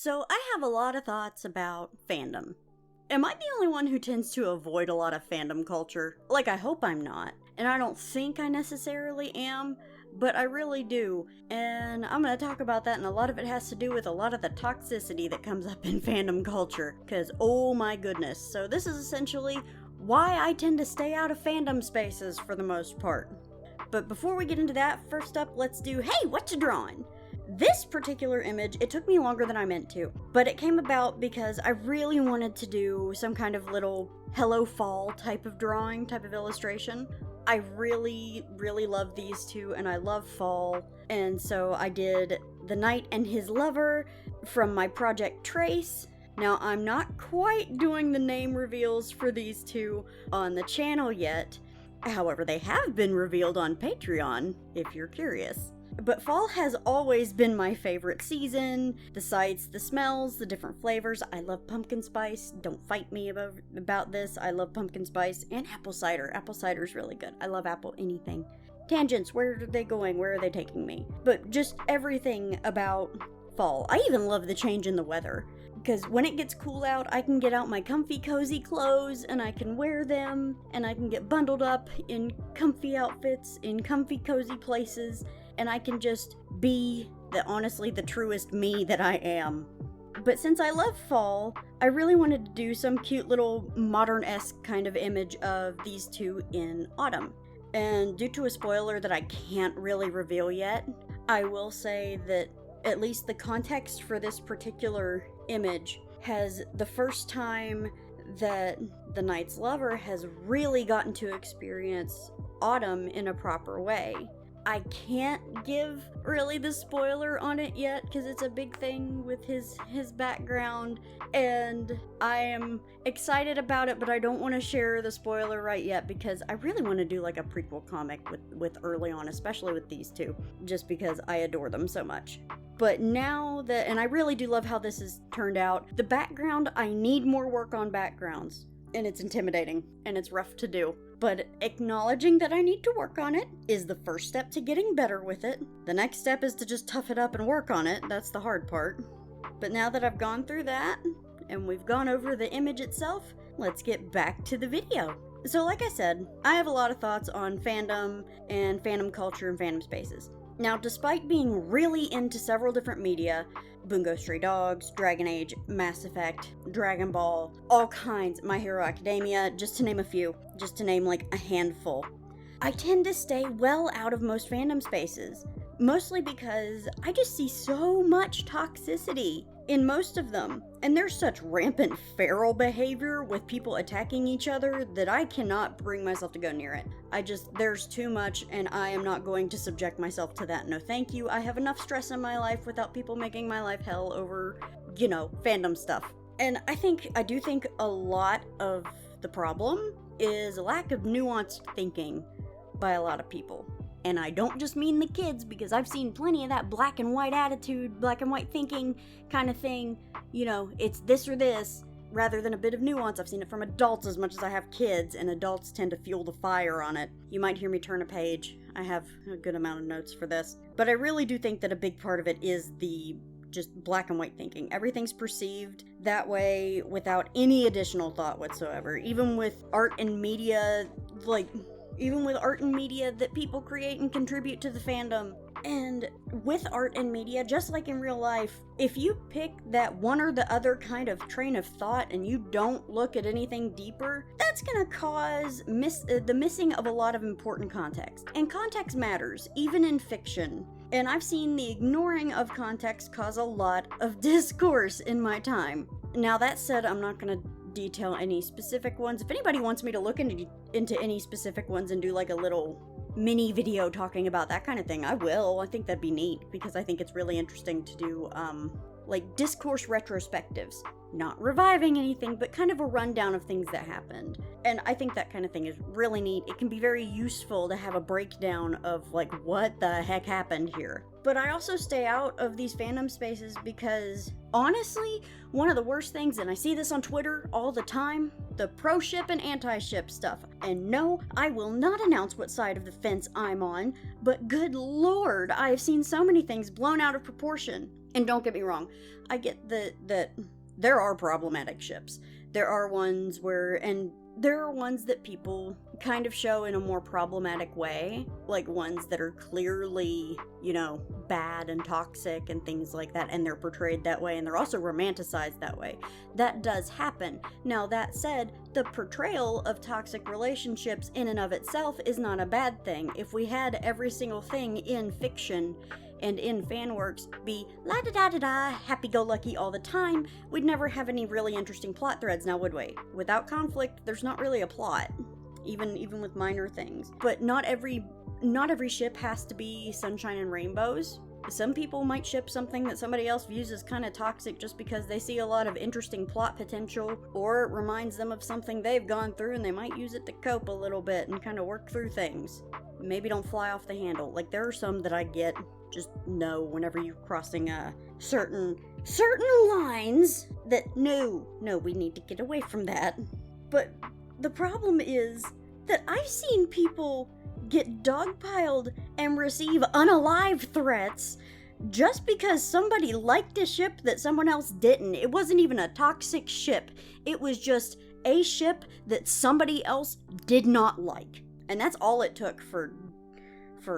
So I have a lot of thoughts about fandom. Am I the only one who tends to avoid a lot of fandom culture? Like, I hope I'm not. And I don't think I necessarily am, but I really do. And I'm going to talk about that, and a lot of it has to do with a lot of the toxicity that comes up in fandom culture. Because, oh my goodness. So this is essentially why I tend to stay out of fandom spaces for the most part. But before we get into that, first up, let's do, hey, what you drawing? This particular image, it took me longer than I meant to, but it came about because I really wanted to do some kind of little Hello Fall type of drawing, type of illustration. I really, really love these two, and I love fall, and so I did the knight and his lover from my project Trace. Now, I'm not quite doing the name reveals for these two on the channel yet, however, they have been revealed on Patreon, if you're curious. But fall has always been my favorite season. The sights, the smells, the different flavors. I love pumpkin spice. Don't fight me about this. I love pumpkin spice and apple cider. Apple cider is really good. I love apple anything. Tangents, where are they going? Where are they taking me? But just everything about fall. I even love the change in the weather. Because when it gets cool out, I can get out my comfy, cozy clothes, and I can wear them, and I can get bundled up in comfy outfits, in comfy, cozy places, and I can just be honestly the truest me that I am. But since I love fall, I really wanted to do some cute little modern-esque kind of image of these two in autumn. And due to a spoiler that I can't really reveal yet, I will say that at least the context for this particular image has the first time that the knight's lover has really gotten to experience autumn in a proper way. I can't give really the spoiler on it yet because it's a big thing with his background, and I am excited about it, but I don't want to share the spoiler right yet because I really want to do like a prequel comic with early on, especially with these two, just because I adore them so much. But now that, and I really do love how this has turned out, the background, I need more work on backgrounds, and it's intimidating, and it's rough to do. But acknowledging that I need to work on it is the first step to getting better with it. The next step is to just tough it up and work on it. That's the hard part. But now that I've gone through that, and we've gone over the image itself, let's get back to the video. So like I said, I have a lot of thoughts on fandom and fandom culture and fandom spaces. Now, despite being really into several different media, Bungo Stray Dogs, Dragon Age, Mass Effect, Dragon Ball, all kinds, My Hero Academia, just to name a few, just to name like a handful, I tend to stay well out of most fandom spaces, mostly because I just see so much toxicity in most of them, and there's such rampant feral behavior with people attacking each other that I cannot bring myself to go near it. There's too much, and I am not going to subject myself to that. No thank you. I have enough stress in my life without people making my life hell over, fandom stuff. And I do think a lot of the problem is a lack of nuanced thinking by a lot of people. And I don't just mean the kids, because I've seen plenty of that black and white attitude, black and white thinking kind of thing. It's this or this, rather than a bit of nuance. I've seen it from adults as much as I have kids, and adults tend to fuel the fire on it. You might hear me turn a page. I have a good amount of notes for this. But I really do think that a big part of it is the just black and white thinking. Everything's perceived that way without any additional thought whatsoever. Even with art and media, that people create and contribute to the fandom. And with art and media, just like in real life, if you pick that one or the other kind of train of thought and you don't look at anything deeper, that's gonna cause the missing of a lot of important context. And context matters, even in fiction. And I've seen the ignoring of context cause a lot of discourse in my time. Now that said, I'm not gonna detail any specific ones. If anybody wants me to look into any specific ones and do like a little mini video talking about that kind of thing, I will. I think that'd be neat, because I think it's really interesting to do like discourse retrospectives. Not reviving anything, but kind of a rundown of things that happened. And I think that kind of thing is really neat. It can be very useful to have a breakdown of like what the heck happened here. But I also stay out of these fandom spaces because, honestly, one of the worst things, and I see this on Twitter all the time, the pro-ship and anti-ship stuff. And no, I will not announce what side of the fence I'm on, but good lord, I have seen so many things blown out of proportion. And don't get me wrong, I get that there are problematic ships. There are ones that people kind of show in a more problematic way, like ones that are clearly, bad and toxic and things like that, and they're portrayed that way, and they're also romanticized that way. That does happen. Now, that said, the portrayal of toxic relationships in and of itself is not a bad thing. If we had every single thing in fiction and in fanworks be la-da-da-da-da, happy-go-lucky all the time, we'd never have any really interesting plot threads, now would we? Without conflict, there's not really a plot, even with minor things. But not every ship has to be sunshine and rainbows. Some people might ship something that somebody else views as kind of toxic just because they see a lot of interesting plot potential, or it reminds them of something they've gone through and they might use it to cope a little bit and kind of work through things. Maybe don't fly off the handle. Like, there are some that I get, just know whenever you're crossing certain lines that no, we need to get away from that. But the problem is that I've seen people get dogpiled and receive unalive threats just because somebody liked a ship that someone else didn't. It wasn't even a toxic ship. It was just a ship that somebody else did not like. And that's all it took for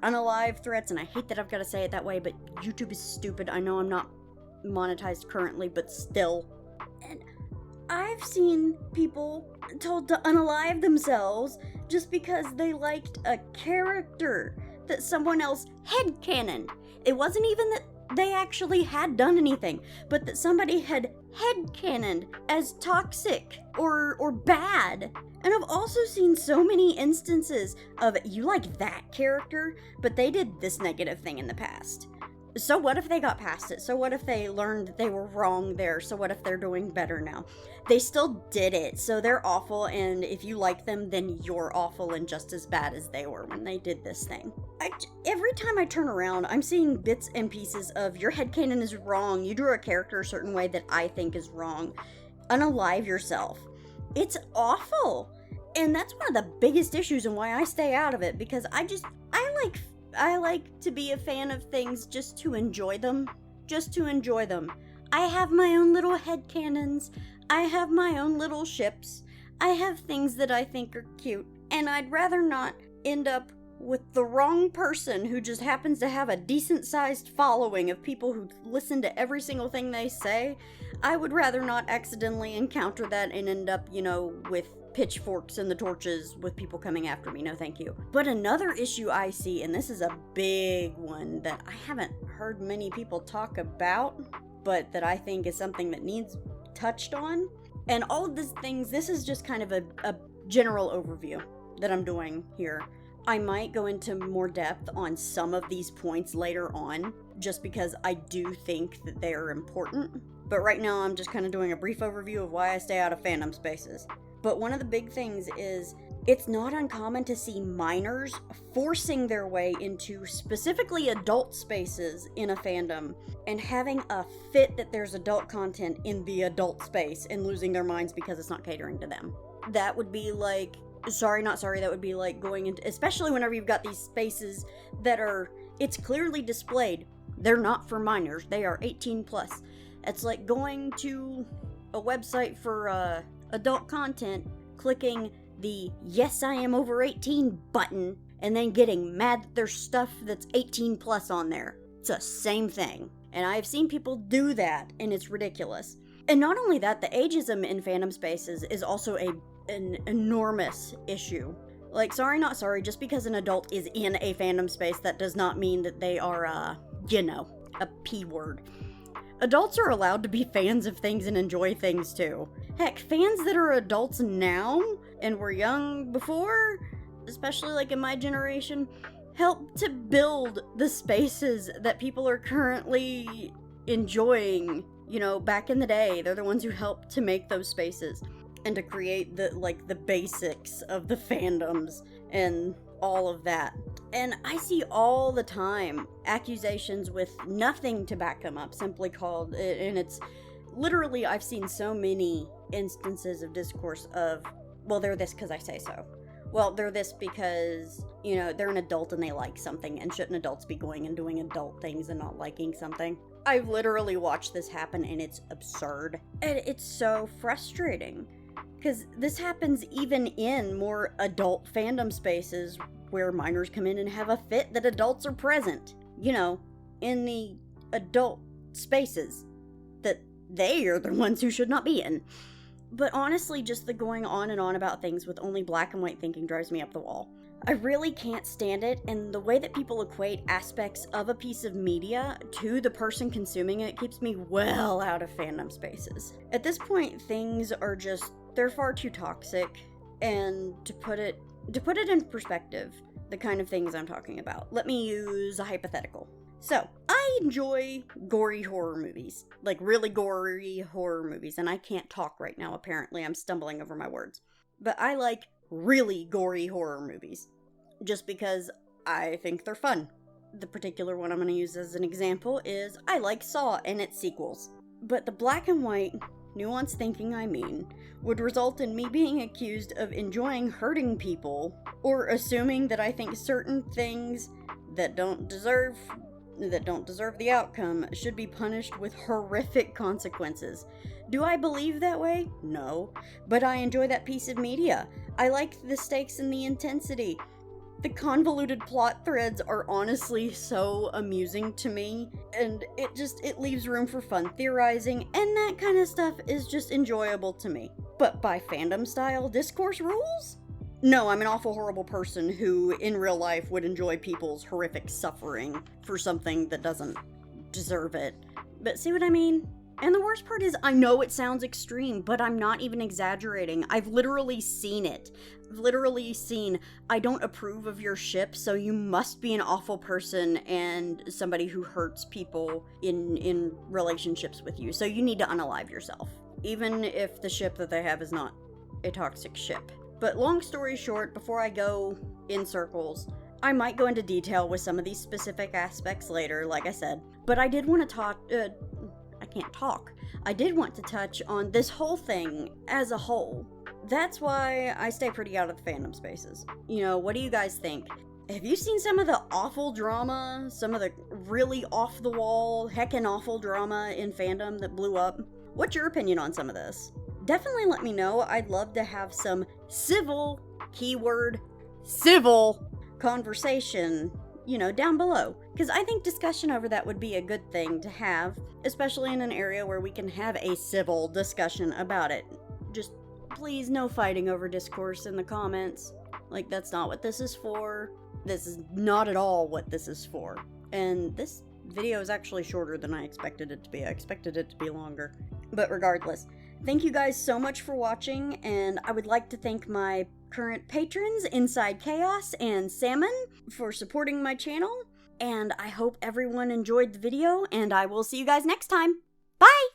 unalive threats, and I hate that I've got to say it that way, but YouTube is stupid. I know I'm not monetized currently, but still. And I've seen people told to unalive themselves just because they liked a character that someone else headcanoned. It wasn't even that they actually had done anything, but that somebody had headcanoned as toxic or bad. And I've also seen so many instances of, you like that character, but they did this negative thing in the past. So what if they got past it? So what if they learned that they were wrong there? So what if they're doing better now? They still did it, so they're awful, and if you like them, then you're awful and just as bad as they were when they did this thing. Every time I turn around, I'm seeing bits and pieces of, your headcanon is wrong, you drew a character a certain way that I think is wrong. Unalive yourself. It's awful. And that's one of the biggest issues and why I stay out of it, because I like to be a fan of things just to enjoy them. I have my own little headcanons. I have my own little ships. I have things that I think are cute. And I'd rather not end up with the wrong person who just happens to have a decent-sized following of people who listen to every single thing they say. I would rather not accidentally encounter that and end up, with pitchforks and the torches with people coming after me. No, thank you. But another issue I see, and this is a big one that I haven't heard many people talk about, but that I think is something that needs touched on. And all of these things, this is just kind of a general overview that I'm doing here. I might go into more depth on some of these points later on, just because I do think that they are important. But right now I'm just kind of doing a brief overview of why I stay out of fandom spaces. But one of the big things is, it's not uncommon to see minors forcing their way into specifically adult spaces in a fandom and having a fit that there's adult content in the adult space and losing their minds because it's not catering to them. That would be like, that would be like going into, especially whenever you've got these spaces that are, it's clearly displayed, they're not for minors, they are 18 plus. It's like going to a website for adult content, clicking the yes I am over 18 button, and then getting mad that there's stuff that's 18 plus on there. It's the same thing. And I've seen people do that, and it's ridiculous. And not only that, the ageism in fandom spaces is also an enormous issue. Like, sorry not sorry, just because an adult is in a fandom space, that does not mean that they are, a P word. Adults are allowed to be fans of things and enjoy things too. Heck, fans that are adults now and were young before, especially like in my generation, help to build the spaces that people are currently enjoying. Back in the day, they're the ones who helped to make those spaces and to create the basics of the fandoms and all of that. And I see all the time accusations with nothing to back them up, simply called, and it's literally, I've seen so many instances of discourse of, well, they're this because I say so. Well, they're this because, they're an adult and they like something, and shouldn't adults be going and doing adult things and not liking something? I've literally watched this happen and it's absurd. And it's so frustrating. Because this happens even in more adult fandom spaces where minors come in and have a fit that adults are present. You know, in the adult spaces that they are the ones who should not be in. But honestly, just the going on and on about things with only black and white thinking drives me up the wall. I really can't stand it, and the way that people equate aspects of a piece of media to the person consuming it keeps me well out of fandom spaces. At this point, things are just, they're far too toxic, and to put it in perspective, the kind of things I'm talking about, let me use a hypothetical. So, I enjoy gory horror movies, like really gory horror movies, and I can't talk right now, apparently, I'm stumbling over my words. But I like really gory horror movies, just because I think they're fun. The particular one I'm going to use as an example is I like Saw and its sequels. But the black and white, nuanced thinking would result in me being accused of enjoying hurting people, or assuming that I think certain things that don't deserve the outcome should be punished with horrific consequences. Do I believe that way? No. But I enjoy that piece of media. I like the stakes and the intensity. The convoluted plot threads are honestly so amusing to me, and it leaves room for fun theorizing, and that kind of stuff is just enjoyable to me. But by fandom style discourse rules? No, I'm an awful horrible person who in real life would enjoy people's horrific suffering for something that doesn't deserve it. But see what I mean? And the worst part is, I know it sounds extreme, but I'm not even exaggerating. I've literally seen it. I've literally seen, I don't approve of your ship, so you must be an awful person and somebody who hurts people in relationships with you, so you need to unalive yourself. Even if the ship that they have is not a toxic ship. But long story short, before I go in circles, I might go into detail with some of these specific aspects later, like I said. But I did want to I did want to touch on this whole thing as a whole. That's why I stay pretty out of the fandom spaces. You know, what do you guys think? Have you seen some of the awful drama, some of the really off-the-wall, heckin' awful drama in fandom that blew up? What's your opinion on some of this? Definitely let me know. I'd love to have some civil, keyword, civil conversation, you know, down below. Because I think discussion over that would be a good thing to have, especially in an area where we can have a civil discussion about it. Just please no fighting over discourse in the comments. Like, that's not what this is for. This is not at all what this is for. And this video is actually shorter than I expected it to be. I expected it to be longer. But regardless, thank you guys so much for watching, and I would like to thank my current patrons, Inside Chaos and Salmon, for supporting my channel, and I hope everyone enjoyed the video, and I will see you guys next time. Bye!